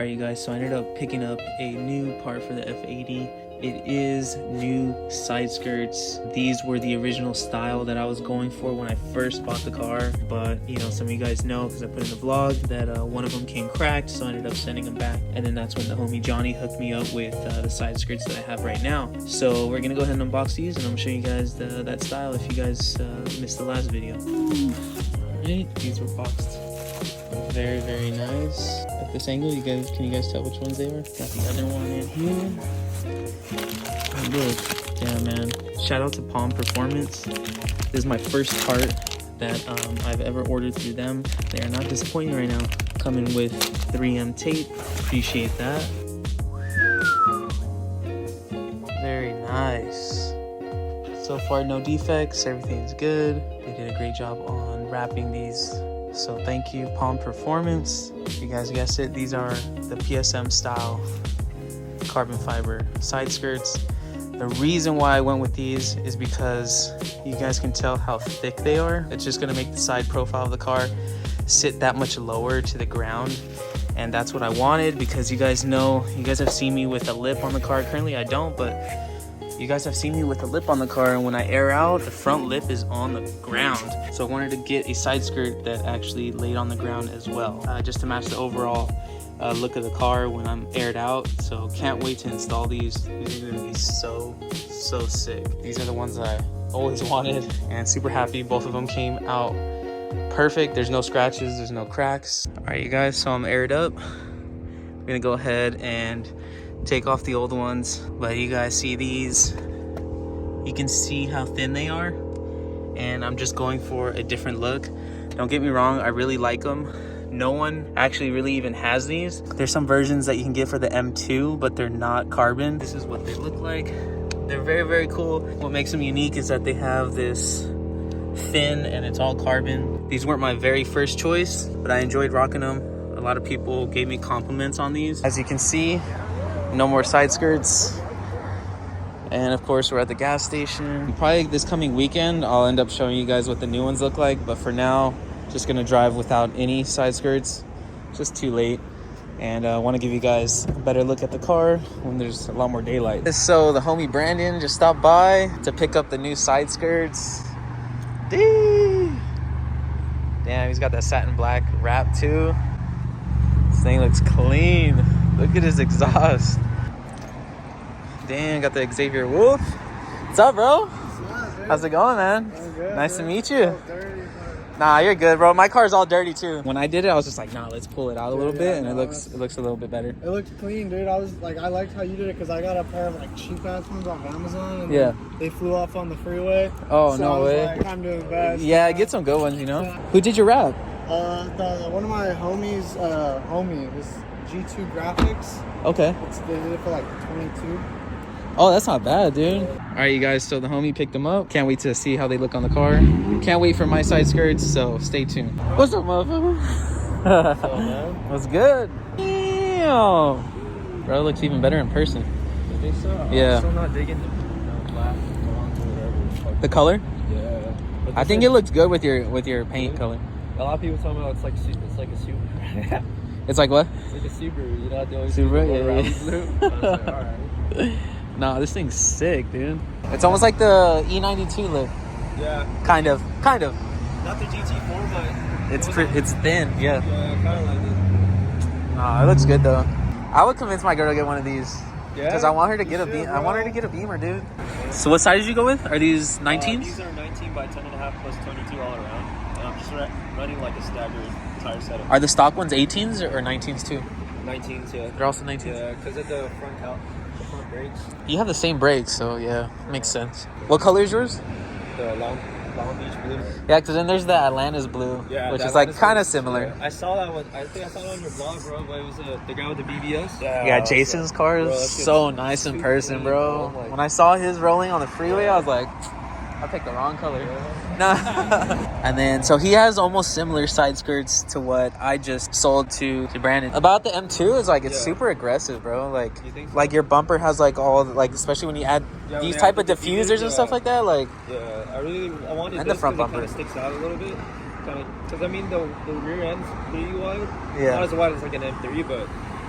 Alright you guys, so I ended up picking up a new part for the F80. It is new side skirts. These were the original style that I was going for when I first bought the car. But, you know, some of you guys know, because I put in the vlog, that one of them came cracked, so I ended up sending them back. And then that's when the homie Johnny hooked me up with the side skirts that I have right now. So we're going to go ahead and unbox these, and I'm going to show you guys that style if you guys missed the last video. Alright, these were boxed. Very, very nice. At this angle, can you guys tell which ones they were? Got the other one in here. Oh, look. Yeah, man. Shout out to Palm Performance. This is my first part that I've ever ordered through them. They are not disappointing right now. Coming with 3M tape. Appreciate that. Very nice. So far, no defects. Everything's good. They did a great job on wrapping these. So thank you, Palm Performance. You guys guessed it, these are the PSM style carbon fiber side skirts. The reason why I went with these is because you guys can tell how thick they are. It's just gonna make the side profile of the car sit that much lower to the ground. And that's what I wanted, because you guys know, you guys have seen me with a lip on the car. Currently I don't, but you guys have seen me with a lip on the car, and when I air out, the front lip is on the ground. So I wanted to get a side skirt that actually laid on the ground as well, just to match the overall look of the car when I'm aired out. So can't wait to install these. These are gonna be so sick. These are the ones that I always wanted, and super happy both of them came out perfect. There's no scratches, there's no cracks. All right, you guys, so I'm aired up. I'm gonna go ahead and take off the old ones, but you guys see these, you can see how thin they are, and I'm just going for a different look. Don't get me wrong, I really like them. No one actually really even has these. There's some versions that you can get for the M2, but they're not carbon. This is what they look like. They're very, very cool. What makes them unique is that they have this fin and it's all carbon. These weren't my very first choice, but I enjoyed rocking them. A lot of people gave me compliments on these. As you can see, no more side skirts. And of course, we're at the gas station. Probably this coming weekend, I'll end up showing you guys what the new ones look like. But for now, just gonna drive without any side skirts. Just too late. And I wanna give you guys a better look at the car when there's a lot more daylight. So the homie Brandon just stopped by to pick up the new side skirts. Damn, he's got that satin black wrap too. This thing looks clean. Look at his exhaust. Damn, got the Xavier Wolf. What's up, bro? What's up, how's it going, man? I'm good, nice man. to meet you. Nah, you're good, bro. My car's all dirty too. When I did it, I was just like, nah, let's pull it out a little bit, and it looks a little bit better. It looks clean, dude. I was like, I liked how you did it, because I got a pair of like cheap ass ones off Amazon, and yeah, they flew off on the freeway. Oh, so no I was way. Like, I'm doing best. Yeah, get some good ones, you know. Who did your wrap? One of my homies, this G2 Graphics. Okay. They did it for like 22. Oh, that's not bad, dude. All right, you guys, so the homie picked them up. Can't wait to see how they look on the car. Can't wait for my side skirts, so stay tuned. What's up, motherfucker? What's up, man? What's good? Damn. Bro, it looks even better in person. You think so? Yeah. I'm still not digging the black blonde or whatever. The color? Yeah. But I think it looks good with your paint color. A lot of people tell me it's like a Subaru. It's like what? It's like a Subaru, you know, they always Subaru, Subaru, blue. I was like, alright. Nah, this thing's sick, dude. It's almost like the E92 look. Yeah. Kind of. Not the GT4, but It's thin, yeah. yeah, kind of like it. Nah, it looks good though. I would convince my girl to get one of these. Yeah. Because I want her to get a beam. I want her to get a Beamer, dude. So what size did you go with? Are these 19s? These are 19 by 10.5 plus 22 all around. And I'm just running like a staggered tire setup. Are the stock ones 18s or 19s too? 19s, yeah. They're also 19s? Yeah, because of the front brakes. You have the same brakes, so yeah, makes sense. What color is yours? The Long Beach blue. Yeah, because then there's the Atlantis blue, Yeah, which the is like Atlantis kind of blue. similar. Yeah. I saw that one. I think I saw it on your blog, bro. But it was the guy with the BBS. Yeah, Jason's car is Bro, that's so good. nice in Super person, clean, bro. bro. Like- When I saw his rolling on the freeway, I was like, I picked the wrong color. Nah. And then, so he has almost similar side skirts to what I just sold to Brandon. About the M2, it's like, it's super aggressive, bro. Like, You think so? like your bumper has like all, like, especially when you add Yeah, when these they type add of the diffusers diffusers, and stuff like that, like, Yeah, I wanted And the this front 'cause it bumper. kind of sticks out a little bit. Because I mean, the rear end's pretty wide. Yeah. Not as wide as like an M3, but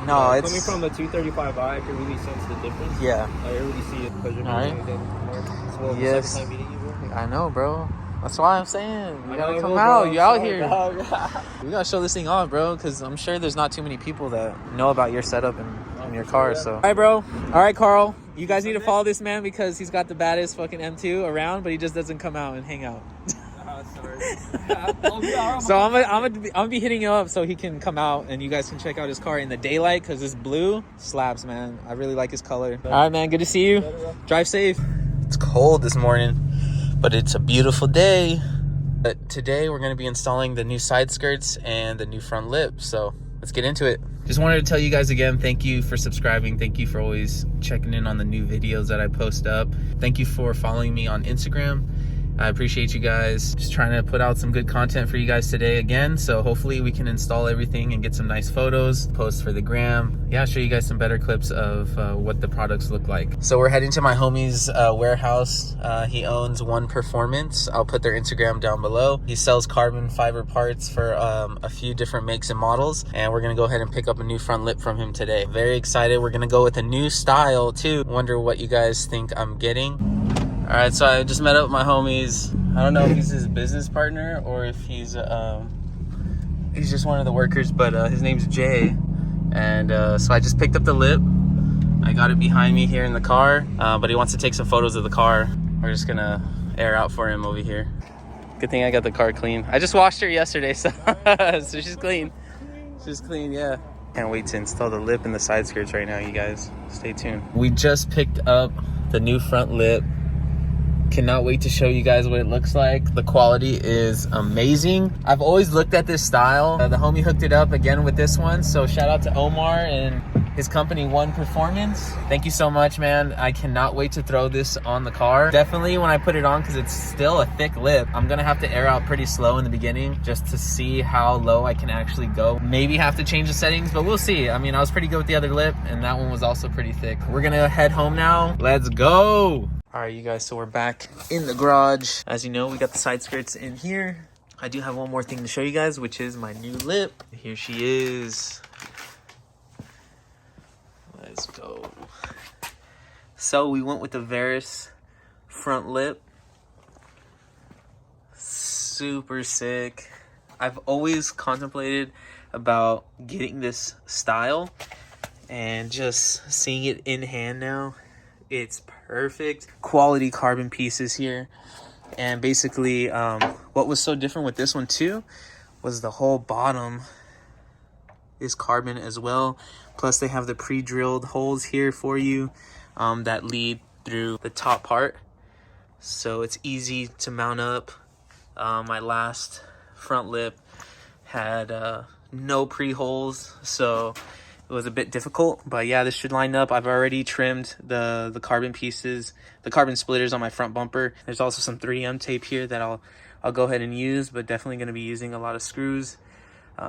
No, it's coming from the 235i. I can really sense the difference. yeah. I really see it because you're All right. meeting again tomorrow. So, well, Yes. second time meeting you, bro. I know, bro. That's why I'm saying you I gotta know, come bro, out. I'm You out sorry, here. dog. We gotta show this thing off, bro, because I'm sure there's not too many people that know about your setup in your car. So, all right, bro. All right, Carl. You guys need to follow this man because he's got the baddest fucking M2 around, but he just doesn't come out and hang out. So I'm gonna be hitting him up so he can come out and you guys can check out his car in the daylight because this blue slaps, man. I really like his color. All right, man. Good to see you. Drive safe. It's cold this morning, but it's a beautiful day. But today we're going to be installing the new side skirts and the new front lip. So let's get into it. Just wanted to tell you guys again, thank you for subscribing. Thank you for always checking in on the new videos that I post up. Thank you for following me on Instagram. I appreciate you guys. Just trying to put out some good content for you guys today again. So hopefully we can install everything and get some nice photos, post for the gram. Yeah, show you guys some better clips of what the products look like. So we're heading to my homie's warehouse. He owns One Performance. I'll put their Instagram down below. He sells carbon fiber parts for a few different makes and models. And we're gonna go ahead and pick up a new front lip from him today. Very excited. We're gonna go with a new style too. Wonder what you guys think I'm getting. All right, so I just met up with my homies. I don't know if he's his business partner or if he's just one of the workers, but his name's Jay. And so I just picked up the lip. I got it behind me here in the car, but he wants to take some photos of the car. We're just gonna air out for him over here. Good thing I got the car clean. I just washed her yesterday, so, so she's clean. She's clean, yeah. Can't wait to install the lip and the side skirts right now, you guys. Stay tuned. We just picked up the new front lip. Cannot wait to show you guys what it looks like. The quality is amazing. I've always looked at this style. The homie hooked it up again with this one. So shout out to Omar and his company One Performance. Thank you so much, man. I cannot wait to throw this on the car. Definitely when I put it on, because it's still a thick lip, I'm gonna have to air out pretty slow in the beginning just to see how low I can actually go. Maybe have to change the settings, but we'll see. I mean, I was pretty good with the other lip and that one was also pretty thick. We're gonna head home now. Let's go. All right, you guys, so we're back in the garage. As you know, we got the side skirts in here. I do have one more thing to show you guys, which is my new lip. Here she is. Let's go. So we went with the Veris front lip. Super sick. I've always contemplated about getting this style and just seeing it in hand now. It's perfect. Quality carbon pieces here. And basically, what was so different with this one too was the whole bottom is carbon as well. Plus they have the pre-drilled holes here for you that lead through the top part. So it's easy to mount up. My last front lip had no pre-holes, so it was a bit difficult, but yeah, this should line up. I've already trimmed the carbon pieces, the carbon splitters on my front bumper. There's also some 3M tape here that I'll go ahead and use, but definitely going to be using a lot of screws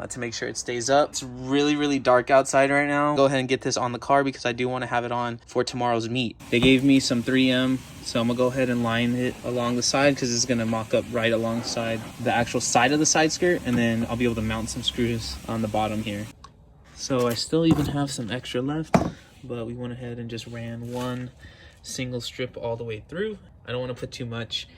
to make sure it stays up. It's really, really dark outside right now. Go ahead and get this on the car because I do want to have it on for tomorrow's meet. They gave me some 3M, so I'm gonna go ahead and line it along the side because it's gonna mock up right alongside the actual side of the side skirt, and then I'll be able to mount some screws on the bottom here. So I still even have some extra left, but we went ahead and just ran one single strip all the way through. I don't want to put too much.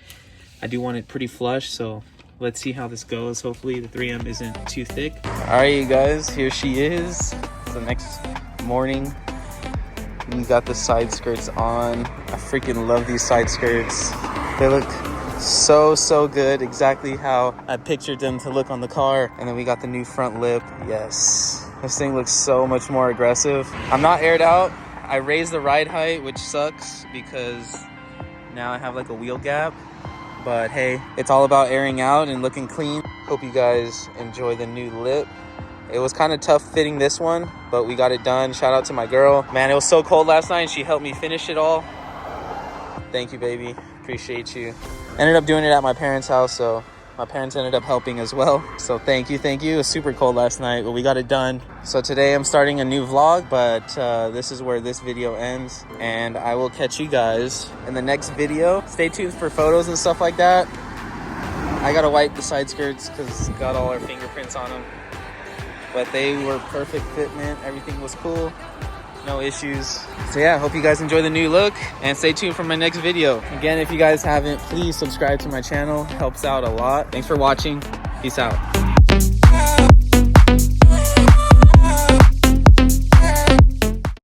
I do want it pretty flush, so let's see how this goes. Hopefully the 3M isn't too thick. All right, you guys, here she is. It's the next morning. We got the side skirts on. I freaking love these side skirts. They look so good, exactly how I pictured them to look on the car. And then we got the new front lip. Yes, this thing looks so much more aggressive. I'm not aired out. I raised the ride height, which sucks because now I have like a wheel gap, but hey, it's all about airing out and looking clean. Hope you guys enjoy the new lip. It was kind of tough fitting this one, but we got it done. Shout out to my girl. Man, it was so cold last night and she helped me finish it all. Thank you, baby. Appreciate you. Ended up doing it at my parents' house, so my parents ended up helping as well. So thank you. It was super cold last night, but we got it done. So today I'm starting a new vlog, but this is where this video ends. And I will catch you guys in the next video. Stay tuned for photos and stuff like that. I gotta wipe the side skirts because it's got all our fingerprints on them. but they were perfect fitment. Everything was cool. No issues. So yeah, hope you guys enjoy the new look and stay tuned for my next video. Again, if you guys haven't, please subscribe to my channel. Helps out a lot. Thanks for watching. Peace out.